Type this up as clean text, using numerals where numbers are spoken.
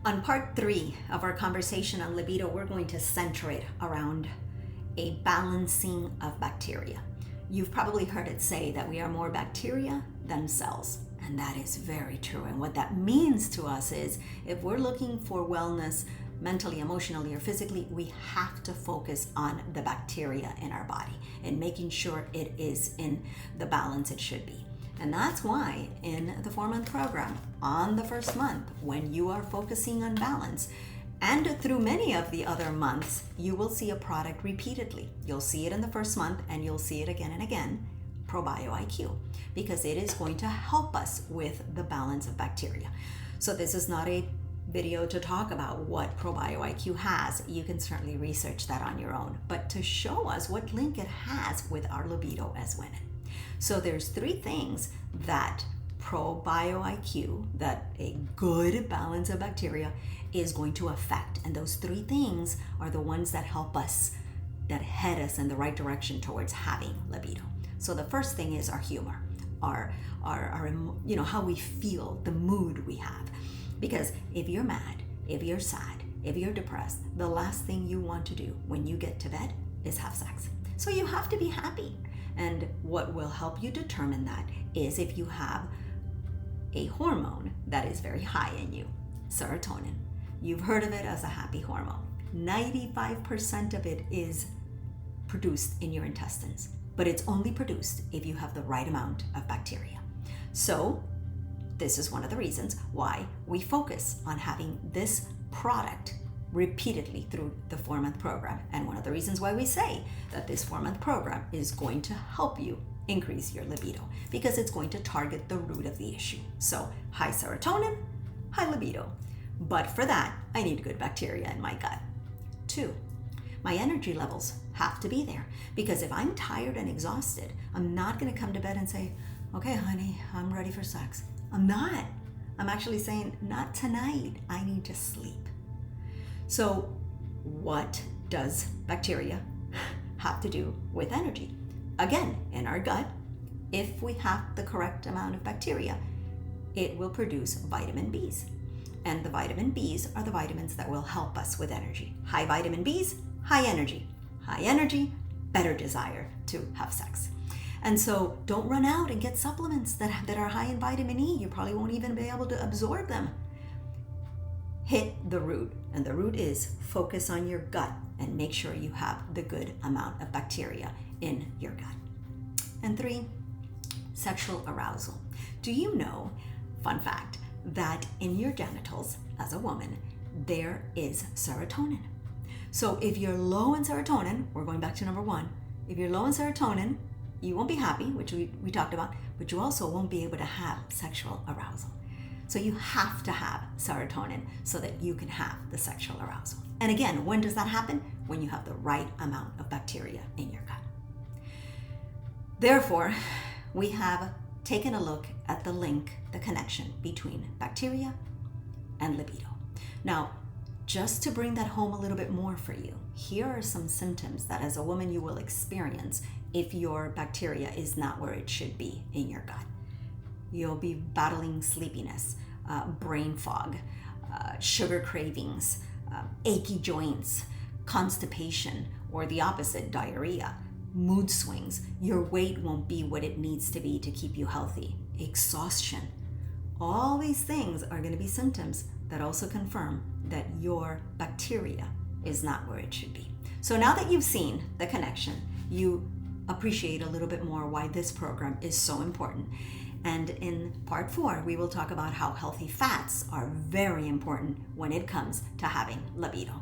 On part 3 of our conversation on libido, we're going to center it around a balancing of bacteria. You've probably heard it say that we are more bacteria than cells, and that is very true. And what that means to us is if we're looking for wellness mentally, emotionally, or physically, we have to focus on the bacteria in our body and making sure it is in the balance it should be. And that's why in the 4-month program, on the first month, when you are focusing on balance, and through many of the other months, you will see a product repeatedly. You'll see it in the first month and you'll see it again and again, ProBioIQ, because it is going to help us with the balance of bacteria. So this is not a video to talk about what ProBioIQ has. You can certainly research that on your own, but to show us what link it has with our libido as women. So there's 3 things that ProBioIQ, that a good balance of bacteria is going to affect. And those 3 things are the ones that help us, that head us in the right direction towards having libido. So the first thing is our humor, our how we feel, the mood we have. Because if you're mad, if you're sad, if you're depressed, the last thing you want to do when you get to bed is have sex. So you have to be happy. And what will help you determine that is if you have a hormone that is very high in you, serotonin. You've heard of it as a happy hormone. 95% of it is produced in your intestines, but it's only produced if you have the right amount of bacteria. So this is one of the reasons why we focus on having this product repeatedly through the 4-month program. And one of the reasons why we say that this 4-month program is going to help you increase your libido, because it's going to target the root of the issue. So high serotonin, high libido. But for that, I need good bacteria in my gut. 2, my energy levels have to be there, because if I'm tired and exhausted, I'm not going to come to bed and say, okay, honey, I'm ready for sex. I'm not. I'm actually saying, not tonight. I need to sleep. So what does bacteria have to do with energy? Again, in our gut, if we have the correct amount of bacteria, it will produce vitamin Bs. And the vitamin Bs are the vitamins that will help us with energy. High vitamin Bs, high energy. High energy, better desire to have sex. And so don't run out and get supplements that are high in vitamin E. You probably won't even be able to absorb them. Hit the root, and the root is focus on your gut and make sure you have the good amount of bacteria in your gut. And 3, sexual arousal. Do you know, fun fact, that in your genitals as a woman, there is serotonin. So if you're low in serotonin, we're going back to number 1, if you're low in serotonin, you won't be happy, which we talked about, but you also won't be able to have sexual arousal. So you have to have serotonin so that you can have the sexual arousal. And again, when does that happen? When you have the right amount of bacteria in your gut. Therefore, we have taken a look at the link, the connection between bacteria and libido. Now, just to bring that home a little bit more for you, here are some symptoms that as a woman you will experience if your bacteria is not where it should be in your gut. You'll be battling sleepiness, brain fog, sugar cravings, achy joints, constipation, or the opposite, diarrhea, mood swings. Your weight won't be what it needs to be to keep you healthy, exhaustion. All these things are going to be symptoms that also confirm that your bacteria is not where it should be. So now that you've seen the connection, you appreciate a little bit more why this program is so important. And in part 4, we will talk about how healthy fats are very important when it comes to having libido.